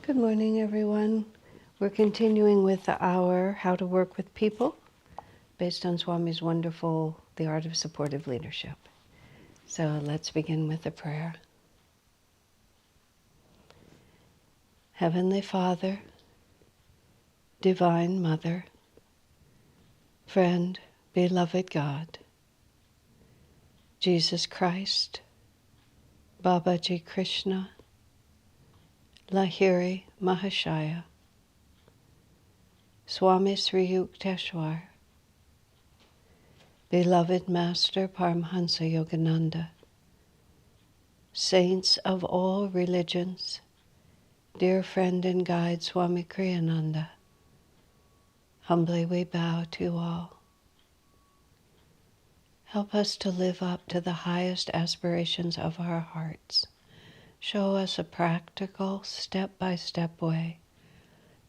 Good morning, everyone. We're continuing with our How to Work with People based on Swami's wonderful The Art of Supportive Leadership. So let's begin with a prayer. Heavenly Father, Divine Mother, Friend, Beloved God, Jesus Christ, Babaji Krishna, Lahiri Mahashaya, Swami Sri Yukteswar, Beloved Master Paramhansa Yogananda, Saints of all religions, dear friend and guide Swami Kriyananda, humbly we bow to you all. Help us to live up to the highest aspirations of our hearts. Show us a practical, step-by-step way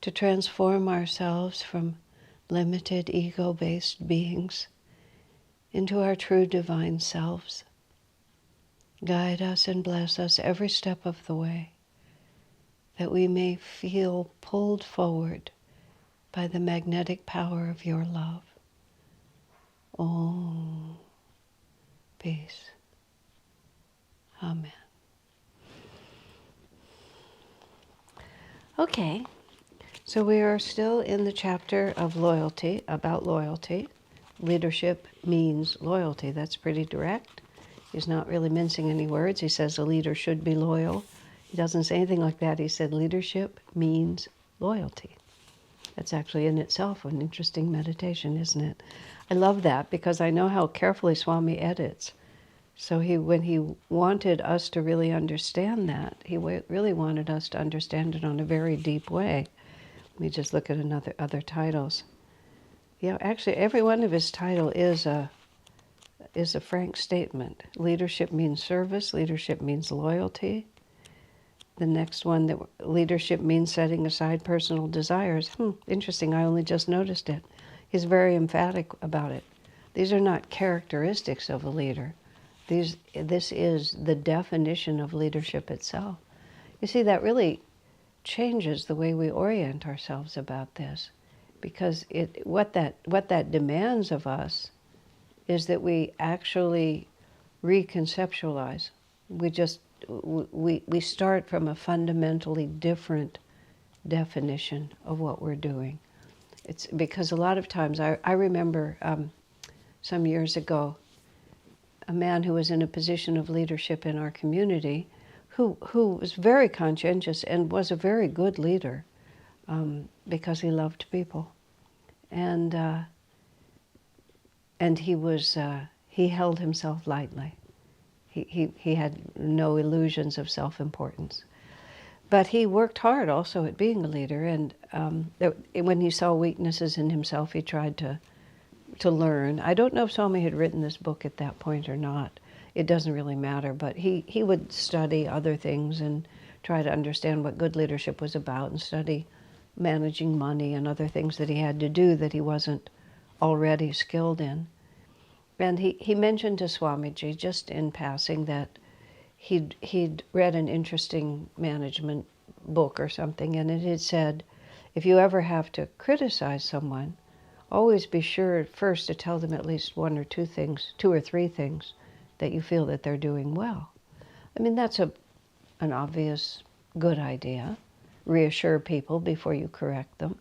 to transform ourselves from limited ego-based beings into our true divine selves. Guide us and bless us every step of the way, that we may feel pulled forward by the magnetic power of your love. Om. Peace. Amen. Okay, so we are still in the chapter of loyalty, about loyalty. Leadership means loyalty. That's pretty direct. He's not really mincing any words. He says a leader should be loyal. He doesn't say anything like that. He said leadership means loyalty. That's actually in itself an interesting meditation, isn't it? I love that because I know how carefully Swami edits. So when he wanted us to really understand that, he really wanted us to understand it on a very deep way. Let me just look at other titles. Yeah, actually, every one of his titles is a frank statement. Leadership means service. Leadership means loyalty. The next one, that leadership means setting aside personal desires. Interesting. I only just noticed it. He's very emphatic about it. These are not characteristics of a leader. This is the definition of leadership itself. You see, that really changes the way we orient ourselves about this, because what that demands of us is that we actually reconceptualize. We start from a fundamentally different definition of what we're doing. It's because a lot of times I remember some years ago, a man who was in a position of leadership in our community who was very conscientious and was a very good leader because he loved people. And he held himself lightly. He had no illusions of self-importance. But he worked hard also at being a leader, and when he saw weaknesses in himself, he tried to learn. I don't know if Swami had written this book at that point or not. It doesn't really matter, but he would study other things and try to understand what good leadership was about and study managing money and other things that he had to do that he wasn't already skilled in. And he mentioned to Swamiji, just in passing, that he'd read an interesting management book or something, and it had said, if you ever have to criticize someone, always be sure first to tell them at least one or two or three things that you feel that they're doing well. I mean, that's an obvious good idea. Reassure people before you correct them.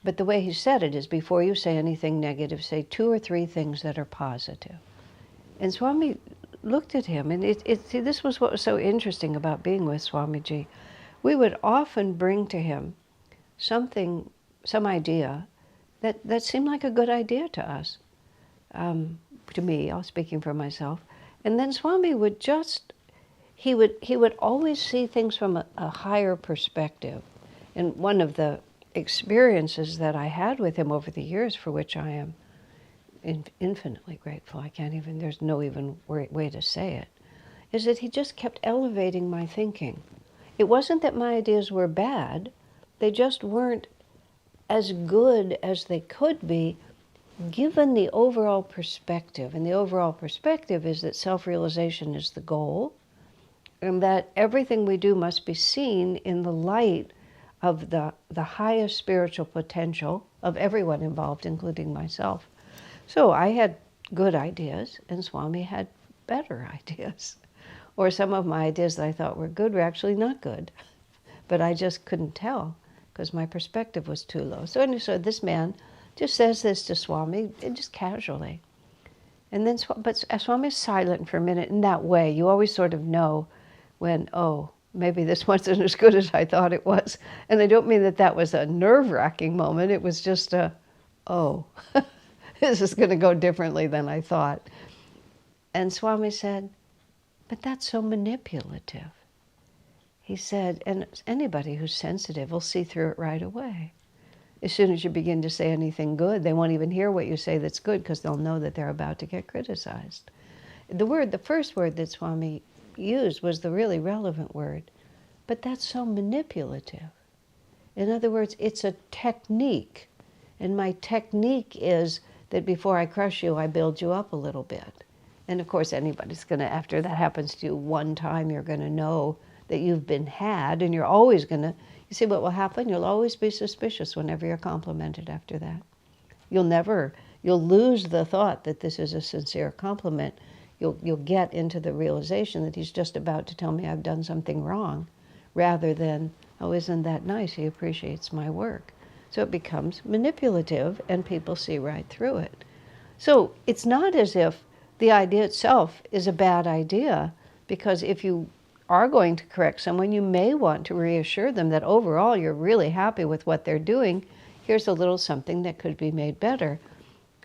But the way he said it is, before you say anything negative, say two or three things that are positive. And Swami looked at him, and see, this was what was so interesting about being with Swamiji. We would often bring to him some idea that seemed like a good idea to us, to me. I was speaking for myself. And then Swami would he would always see things from a higher perspective. And one of the experiences that I had with him over the years, for which I am infinitely grateful, there's no even way to say it, is that he just kept elevating my thinking. It wasn't that my ideas were bad, they just weren't as good as they could be given the overall perspective. And the overall perspective is that self-realization is the goal, and that everything we do must be seen in the light of the highest spiritual potential of everyone involved, including myself. So I had good ideas, and Swami had better ideas. Or some of my ideas that I thought were good were actually not good. But I just couldn't tell because my perspective was too low. So anyway, so this man just says this to Swami, just casually. And then, but Swami's silent for a minute in that way. You always sort of know when, oh, maybe this wasn't as good as I thought it was. And I don't mean that that was a nerve-wracking moment. It was just a, oh, this is going to go differently than I thought. And Swami said, but that's so manipulative. He said, and anybody who's sensitive will see through it right away. As soon as you begin to say anything good, they won't even hear what you say that's good because they'll know that they're about to get criticized. The first word that Swami used was the really relevant word, but that's so manipulative. In other words, it's a technique, and my technique is that before I crush you, I build you up a little bit. And of course, anybody's going to, after that happens to you one time, you're going to know that you've been had, and you're always going to, you see what will happen? You'll always be suspicious whenever you're complimented after that. You'll lose the thought that this is a sincere compliment. You'll get into the realization that he's just about to tell me I've done something wrong, rather than, oh, isn't that nice? He appreciates my work. So it becomes manipulative, and people see right through it. So it's not as if the idea itself is a bad idea, because if you are going to correct someone, you may want to reassure them that overall you're really happy with what they're doing. Here's a little something that could be made better.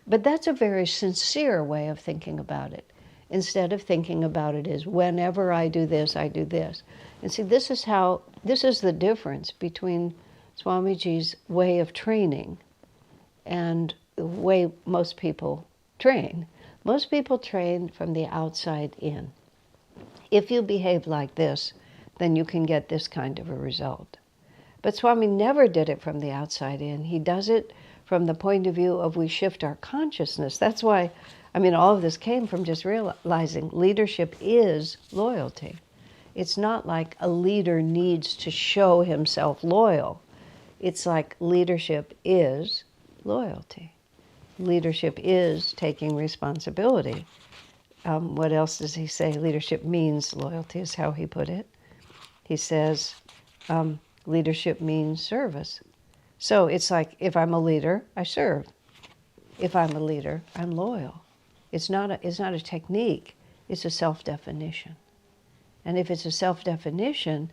But that's a very sincere way of thinking about it, instead of thinking about it as whenever I do this, I do this. And see, this is the difference between Swamiji's way of training and the way most people train. Most people train from the outside in. If you behave like this, then you can get this kind of a result. But Swami never did it from the outside in. He does it from the point of view of we shift our consciousness. That's why, all of this came from just realizing leadership is loyalty. It's not like a leader needs to show himself loyal. It's like leadership is loyalty. Leadership is taking responsibility. What else does he say? Leadership means loyalty is how he put it. He says leadership means service. So it's like if I'm a leader, I serve. If I'm a leader, I'm loyal. It's not a technique, it's a self-definition. And if it's a self-definition,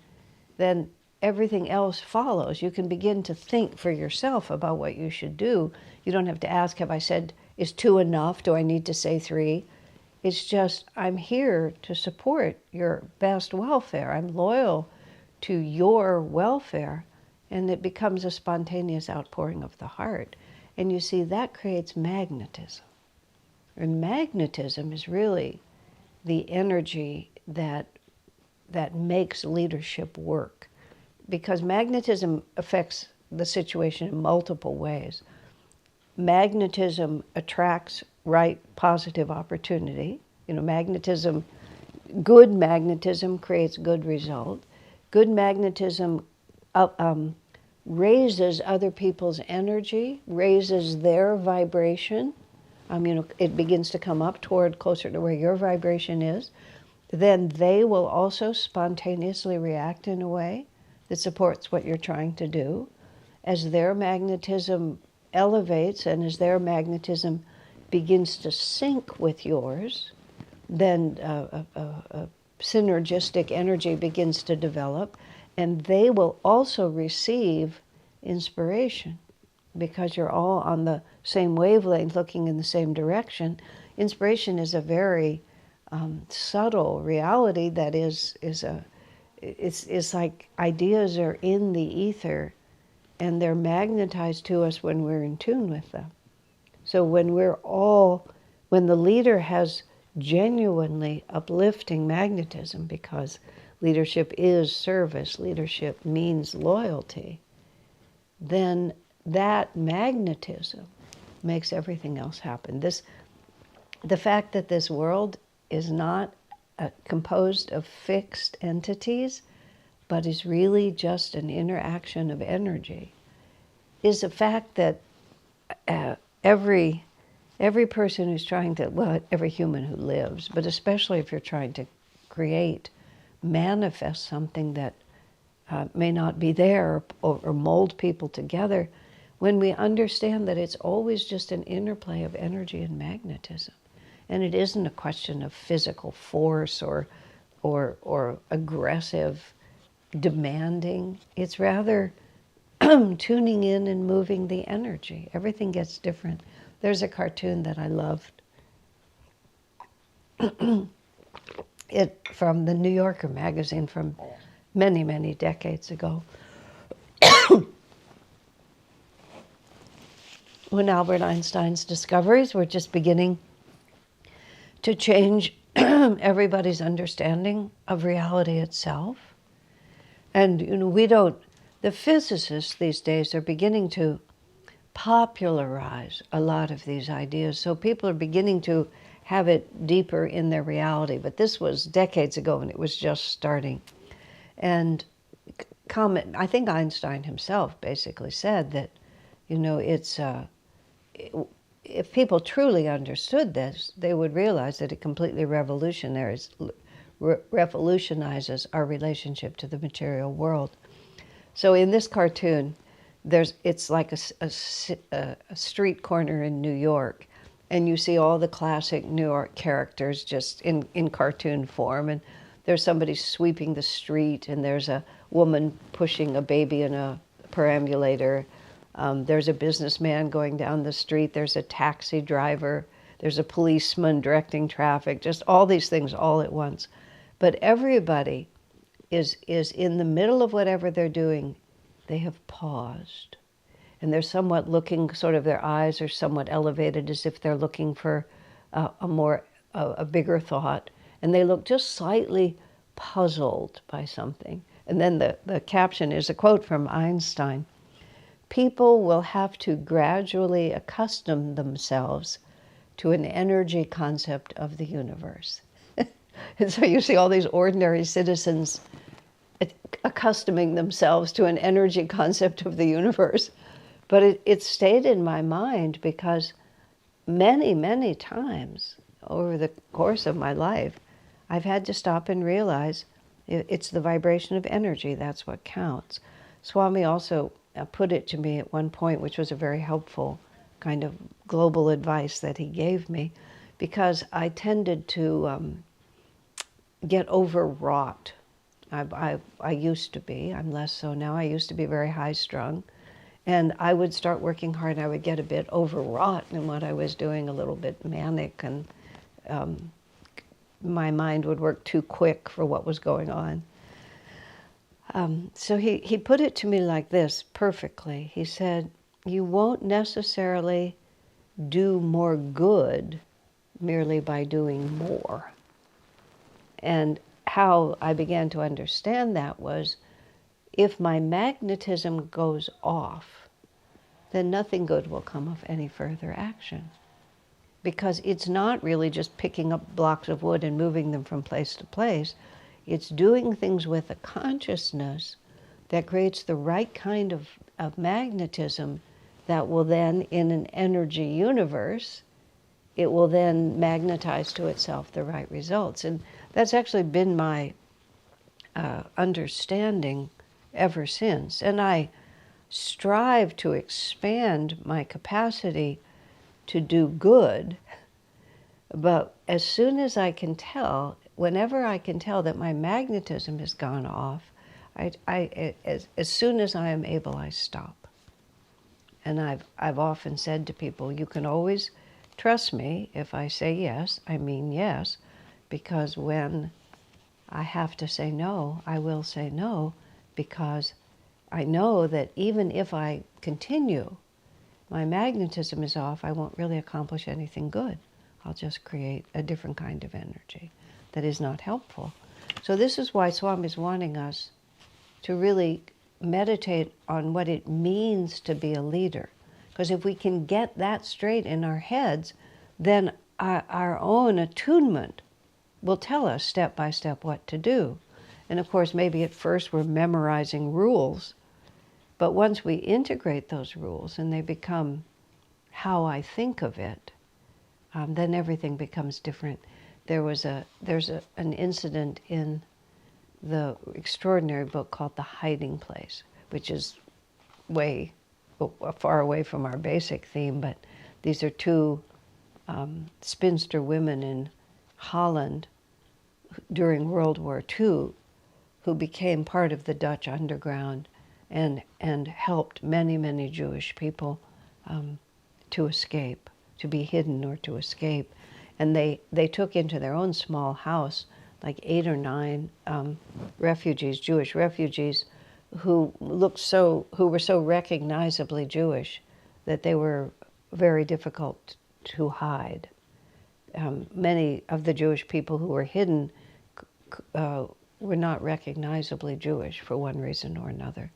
then everything else follows. You can begin to think for yourself about what you should do. You don't have to ask, have I said, is 2 enough? Do I need to say 3? It's just, I'm here to support your best welfare. I'm loyal to your welfare. And it becomes a spontaneous outpouring of the heart. And you see, that creates magnetism. And magnetism is really the energy that makes leadership work. Because magnetism affects the situation in multiple ways. Magnetism attracts right positive opportunity. Magnetism, good magnetism creates good result. Good magnetism raises other people's energy, raises their vibration. It begins to come up closer to where your vibration is. Then they will also spontaneously react in a way that supports what you're trying to do. As their magnetism elevates and as their magnetism begins to sync with yours, then a synergistic energy begins to develop, and they will also receive inspiration because you're all on the same wavelength, looking in the same direction. Inspiration is a very subtle reality that is like ideas are in the ether, and they're magnetized to us when we're in tune with them. So when the leader has genuinely uplifting magnetism, because leadership is service, leadership means loyalty, then that magnetism makes everything else happen. The fact that this world is not composed of fixed entities, but is really just an interaction of energy, is the fact that every person who's trying to, well, every human who lives, but especially if you're trying to create, manifest something that may not be there, or mold people together, when we understand that it's always just an interplay of energy and magnetism. And it isn't a question of physical force or aggressive demanding. It's rather tuning in and moving the energy. Everything gets different. There's a cartoon that I loved. It from the New Yorker magazine from many, many decades ago. When Albert Einstein's discoveries were just beginning to change everybody's understanding of reality itself. And the physicists these days are beginning to popularize a lot of these ideas. So people are beginning to have it deeper in their reality. But this was decades ago and it was just starting. And I think Einstein himself basically said that, if people truly understood this, they would realize that it completely revolutionizes our relationship to the material world. So in this cartoon, it's like a street corner in New York, and you see all the classic New York characters just in cartoon form, and there's somebody sweeping the street, and there's a woman pushing a baby in a perambulator. There's a businessman going down the street. There's a taxi driver. There's a policeman directing traffic. Just all these things all at once. But everybody is in the middle of whatever they're doing. They have paused. And they're somewhat looking, sort of their eyes are somewhat elevated as if they're looking for a bigger thought. And they look just slightly puzzled by something. And then the caption is a quote from Einstein. People will have to gradually accustom themselves to an energy concept of the universe. And so you see all these ordinary citizens accustoming themselves to an energy concept of the universe. But it stayed in my mind because many, many times over the course of my life, I've had to stop and realize it's the vibration of energy, that's what counts. Swami also put it to me at one point, which was a very helpful kind of global advice that he gave me, because I tended to get overwrought. I used to be, I'm less so now, I used to be very high-strung, and I would start working hard and I would get a bit overwrought in what I was doing, a little bit manic, and my mind would work too quick for what was going on. So he put it to me like this perfectly. He said, you won't necessarily do more good merely by doing more. And how I began to understand that was, if my magnetism goes off, then nothing good will come of any further action. Because it's not really just picking up blocks of wood and moving them from place to place. It's doing things with a consciousness that creates the right kind of magnetism that will then, in an energy universe, it will then magnetize to itself the right results. And that's actually been my understanding ever since. And I strive to expand my capacity to do good, but as soon as I can tell, whenever I can tell that my magnetism has gone off, as soon as I am able, I stop. And I've often said to people, you can always trust me. If I say yes, I mean yes, because when I have to say no, I will say no, because I know that even if I continue, my magnetism is off, I won't really accomplish anything good. I'll just create a different kind of energy that is not helpful. So this is why Swami is wanting us to really meditate on what it means to be a leader. Because if we can get that straight in our heads, then our own attunement will tell us step by step what to do. And of course, maybe at first we're memorizing rules, but once we integrate those rules and they become how I think of it, then everything becomes different. There's an incident in the extraordinary book called The Hiding Place, which is way far away from our basic theme, but these are two spinster women in Holland during World War II who became part of the Dutch underground and helped many, many Jewish people to escape, to be hidden or to escape. And they took into their own small house like 8 or 9 refugees, Jewish refugees, who were so recognizably Jewish that they were very difficult to hide. Many of the Jewish people who were hidden were not recognizably Jewish for one reason or another,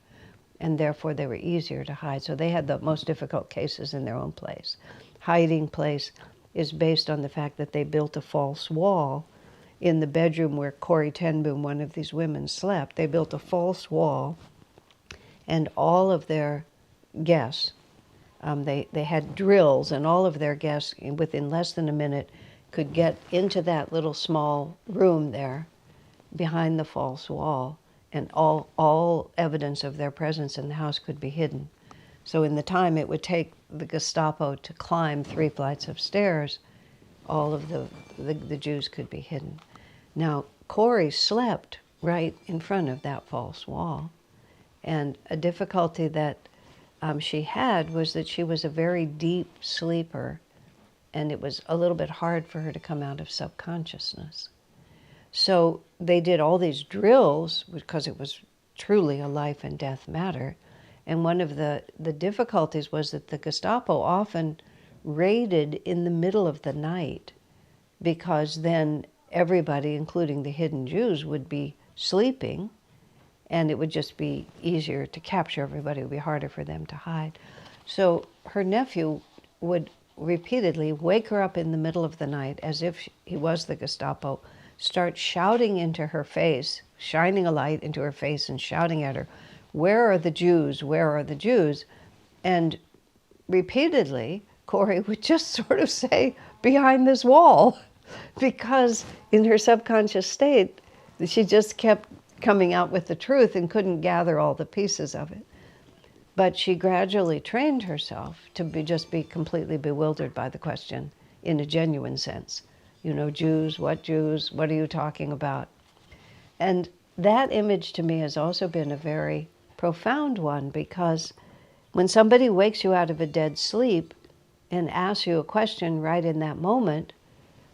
and therefore they were easier to hide. So they had the most difficult cases in their own place. Hiding Place is based on the fact that they built a false wall in the bedroom where Corrie ten Boom, one of these women, slept. They built a false wall, and all of their guests, they had drills, and all of their guests, within less than a minute, could get into that little small room there behind the false wall, and all evidence of their presence in the house could be hidden. So in the time it would take the Gestapo to climb 3 flights of stairs, all of the Jews could be hidden. Now, Corrie slept right in front of that false wall, and a difficulty that she had was that she was a very deep sleeper, and it was a little bit hard for her to come out of subconsciousness. So they did all these drills because it was truly a life and death matter. And one of the difficulties was that the Gestapo often raided in the middle of the night, because then everybody, including the hidden Jews, would be sleeping, and it would just be easier to capture everybody. It would be harder for them to hide. So her nephew would repeatedly wake her up in the middle of the night as if he was the Gestapo, start shouting into her face, shining a light into her face and shouting at her, "Where are the Jews? Where are the Jews?" And repeatedly, Corrie would just sort of say, "Behind this wall," because in her subconscious state, she just kept coming out with the truth and couldn't gather all the pieces of it. But she gradually trained herself to just be completely bewildered by the question in a genuine sense. Jews, what are you talking about? And that image to me has also been a very profound one, because when somebody wakes you out of a dead sleep and asks you a question right in that moment,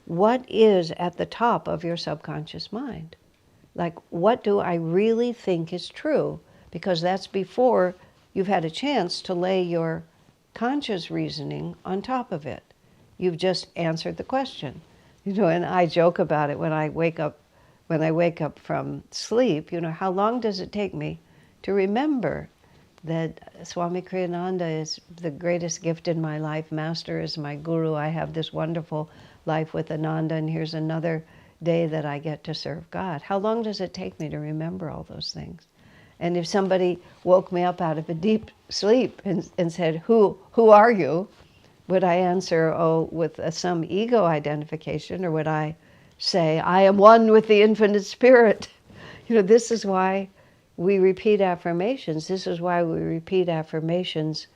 what is at the top of your subconscious mind? Like, what do I really think is true? Because that's before you've had a chance to lay your conscious reasoning on top of it. You've just answered the question. And I joke about it when I wake up from sleep, how long does it take me to remember that Swami Kriyananda is the greatest gift in my life, Master is my guru, I have this wonderful life with Ananda, and here's another day that I get to serve God. How long does it take me to remember all those things? And if somebody woke me up out of a deep sleep and said, who are you? Would I answer, with some ego identification, or would I say, I am one with the infinite spirit? This is why we repeat affirmations. This is why we repeat affirmations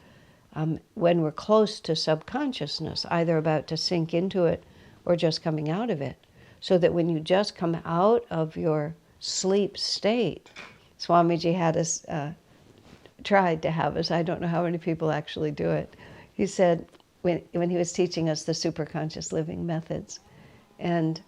when we're close to subconsciousness, either about to sink into it or just coming out of it. So that when you just come out of your sleep state, Swamiji had us, tried to have us, I don't know how many people actually do it. He said, when he was teaching us the superconscious living methods, and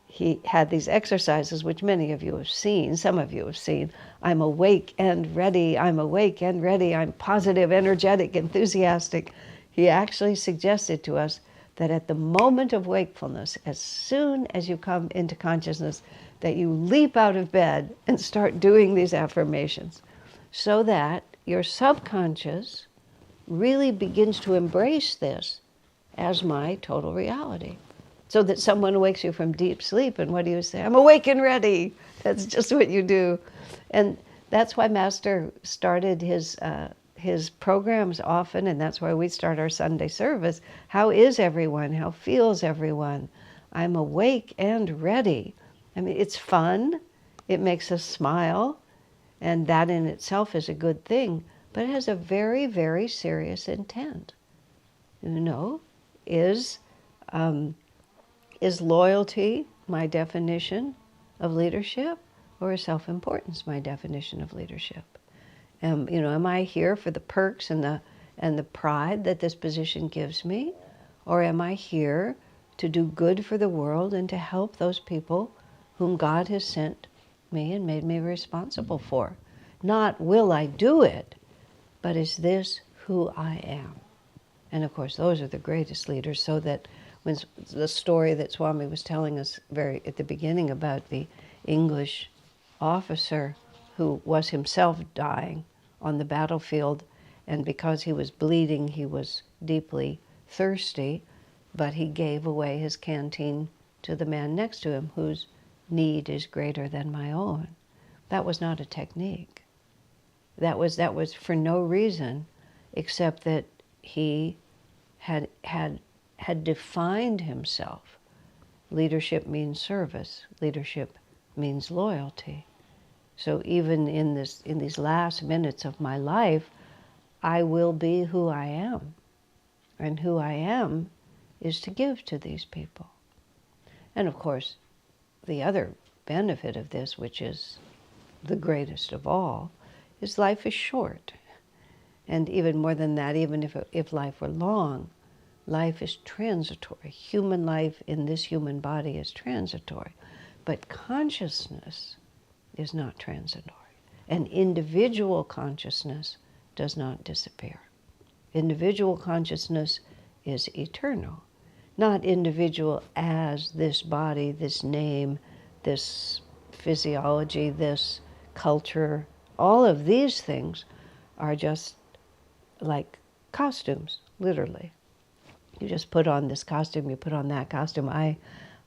he had these exercises, which many of you have seen, some of you have seen. I'm awake and ready, I'm awake and ready, I'm positive, energetic, enthusiastic. He actually suggested to us that at the moment of wakefulness, as soon as you come into consciousness, that you leap out of bed and start doing these affirmations, so that your subconscious really begins to embrace this as my total reality. So that someone wakes you from deep sleep, and what do you say? I'm awake and ready. That's just what you do. And that's why Master started his programs often, and that's why we start our Sunday service. How is everyone? How feels everyone? I'm awake and ready. I mean, it's fun. It makes us smile, and that in itself is a good thing, but it has a very, very serious intent. You know, is loyalty my definition of leadership, or is self-importance my definition of leadership? Am I here for the perks and the pride that this position gives me, or am I here to do good for the world and to help those people whom God has sent me and made me responsible for? Not will I do it, but is this who I am? And of course, those are the greatest leaders. So that when the story that Swami was telling us very at the beginning about the English officer who was himself dying on the battlefield, and because he was bleeding, he was deeply thirsty, but he gave away his canteen to the man next to him whose need is greater than my own. That was not a technique. That was for no reason except that he had defined himself. Leadership means service. Leadership means loyalty. So even in these last minutes of my life, I will be who I am. And who I am is to give to these people. And of course, the other benefit of this, which is the greatest of all, is life is short. And even more than that, even if life were long, life is transitory. Human life in this human body is transitory. But consciousness is not transitory. And individual consciousness does not disappear. Individual consciousness is eternal. Not individual as this body, this name, this physiology, this culture. All of these things are just like costumes, literally. You just put on this costume, you put on that costume.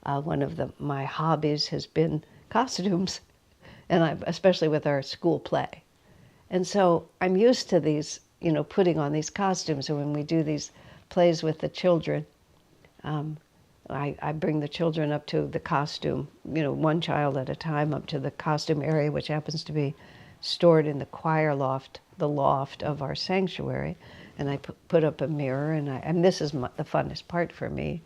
One of my hobbies has been costumes, and especially with our school play. And so I'm used to these, putting on these costumes. And when we do these plays with the children, I bring the children up to the costume, one child at a time, up to the costume area, which happens to be stored in the choir loft, the loft of our sanctuary. And I put up a mirror, and this is the funnest part for me.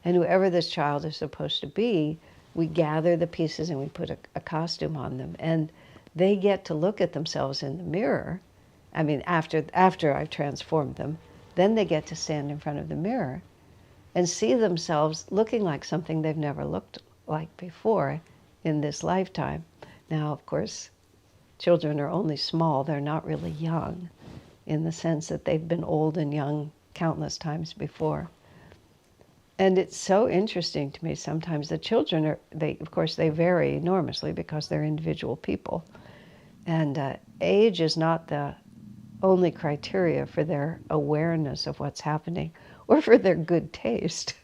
And whoever this child is supposed to be, we gather the pieces and we put a costume on them. And they get to look at themselves in the mirror. I mean, after I've transformed them, then they get to stand in front of the mirror and see themselves looking like something they've never looked like before in this lifetime. Now, of course, children are only small. They're not really young in the sense that they've been old and young countless times before. And it's so interesting to me sometimes. The children of course, they vary enormously because they're individual people. And age is not the only criteria for their awareness of what's happening or for their good taste.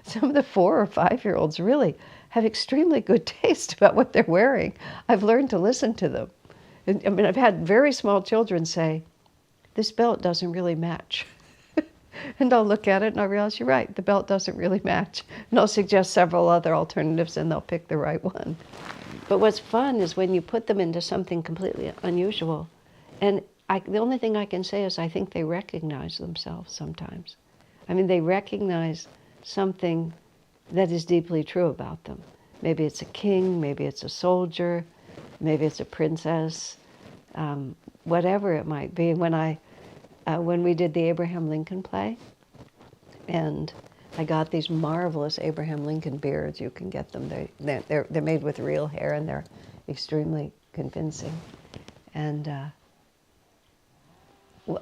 Some of the 4 or 5-year-olds really have extremely good taste about what they're wearing. I've learned to listen to them. I mean, I've had very small children say, "This belt doesn't really match." And I'll look at it and I'll realize, you're right, the belt doesn't really match. And I'll suggest several other alternatives and they'll pick the right one. But what's fun is when you put them into something completely unusual. And the only thing I can say is I think they recognize themselves sometimes. I mean, they recognize something that is deeply true about them. Maybe it's a king, maybe it's a soldier, maybe it's a princess, whatever it might be. When we did the Abraham Lincoln play, and I got these marvelous Abraham Lincoln beards. You can get them. They're made with real hair, and they're extremely convincing. And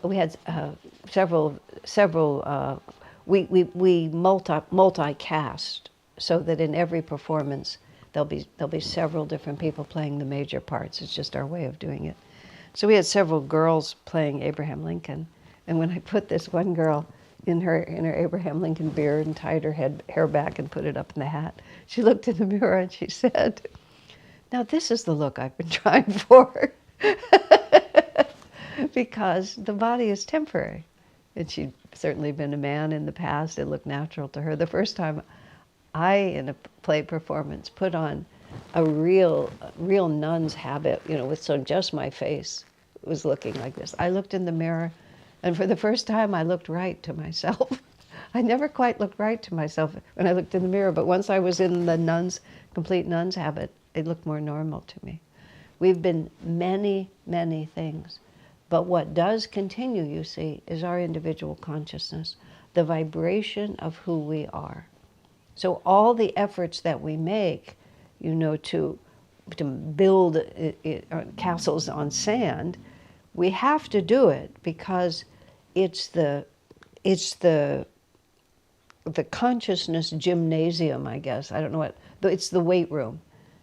we had several. We multicast so that in every performance there'll be several different people playing the major parts. It's just our way of doing it. So we had several girls playing Abraham Lincoln, and when I put this one girl in her Abraham Lincoln beard and tied her hair back and put it up in the hat, she looked in the mirror and she said, Now this is the look I've been trying for. Because the body is temporary. And she'd certainly been a man in the past. It looked natural to her. The first time I, in a play performance, put on a real nun's habit, with just my face was looking like this. I looked in the mirror, and for the first time, I looked right to myself. I never quite looked right to myself when I looked in the mirror, but once I was in the complete nun's habit, it looked more normal to me. We've been many, many things. But what does continue, you see, is our individual consciousness, the vibration of who we are. So all the efforts that we make, to build castles on sand, we have to do it because it's the consciousness gymnasium, I guess. I don't know what. It's the weight room.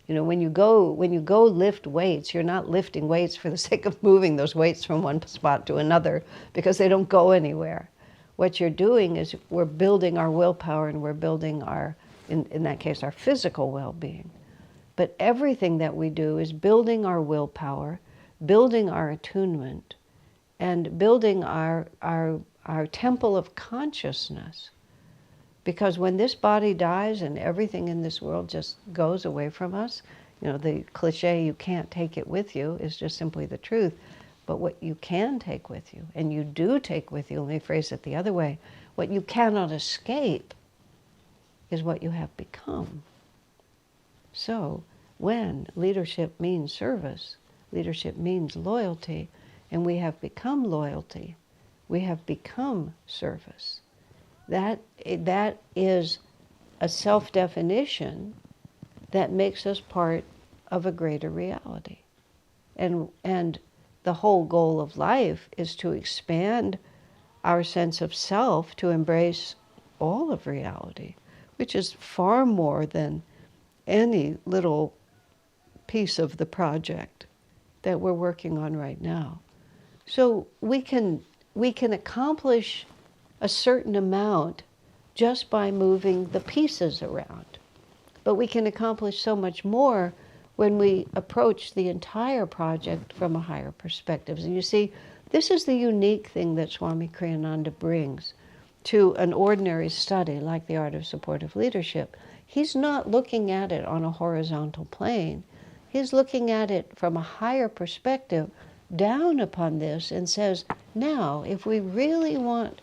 When you go lift weights, you're not lifting weights for the sake of moving those weights from one spot to another because they don't go anywhere. What you're doing is we're building our willpower, and we're building in that case, our physical well-being. But everything that we do is building our willpower, building our attunement, and building our temple of consciousness. Because when this body dies and everything in this world just goes away from us, the cliche, you can't take it with you, is just simply the truth. But what you can take with you, and you do take with you, let me phrase it the other way, what you cannot escape is what you have become. So when leadership means service, leadership means loyalty, and we have become loyalty, we have become service. That is a self-definition that makes us part of a greater reality. And the whole goal of life is to expand our sense of self to embrace all of reality, which is far more than any little piece of the project that we're working on right now. So we can accomplish a certain amount just by moving the pieces around. But we can accomplish so much more when we approach the entire project from a higher perspective. And you see, this is the unique thing that Swami Kriyananda brings to an ordinary study like the art of supportive leadership. He's not looking at it on a horizontal plane. He's looking at it from a higher perspective down upon this and says, now, if we really want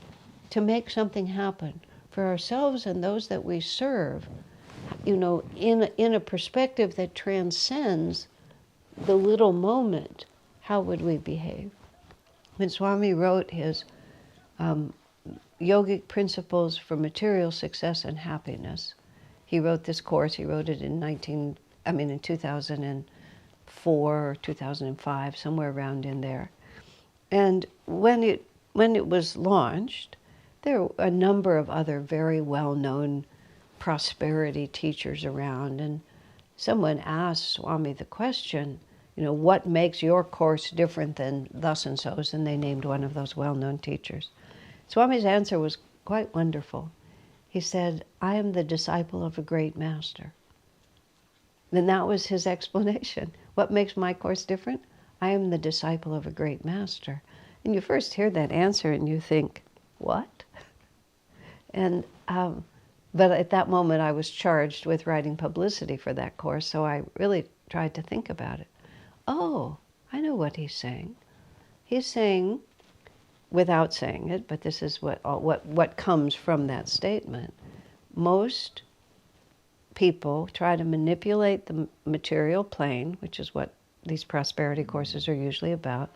to make something happen for ourselves and those that we serve, in a perspective that transcends the little moment, how would we behave? When Swami wrote his yogic principles for material success and happiness, he wrote this course. He wrote it in 2004 or 2005, somewhere around in there. And when it was launched, there were a number of other very well-known prosperity teachers around, and someone asked Swami the question, what makes your course different than thus and so's, and they named one of those well-known teachers. Swami's answer was quite wonderful. He said, I am the disciple of a great master. And that was his explanation. What makes my course different? I am the disciple of a great master. And you first hear that answer and you think, what? And but at that moment I was charged with writing publicity for that course, so I really tried to think about it. Oh, I know what he's saying. He's saying, without saying it, but this is what comes from that statement, most people try to manipulate the material plane, which is what these prosperity courses are usually about,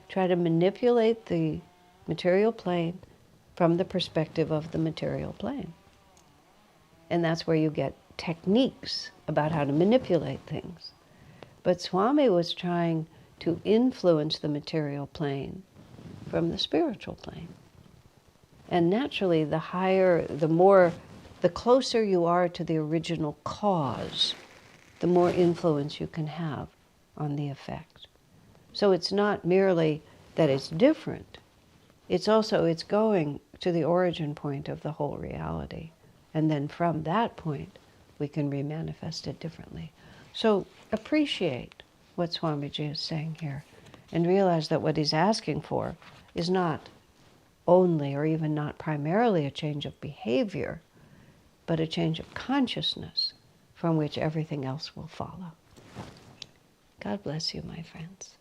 try to manipulate the material plane from the perspective of the material plane. And that's where you get techniques about how to manipulate things. But Swami was trying to influence the material plane from the spiritual plane. And naturally, the closer you are to the original cause, the more influence you can have on the effect. So it's not merely that it's different, it's going to the origin point of the whole reality. And then from that point, we can remanifest it differently. So appreciate what Swamiji is saying here and realize that what he's asking for is not only or even not primarily a change of behavior, but a change of consciousness from which everything else will follow. God bless you, my friends.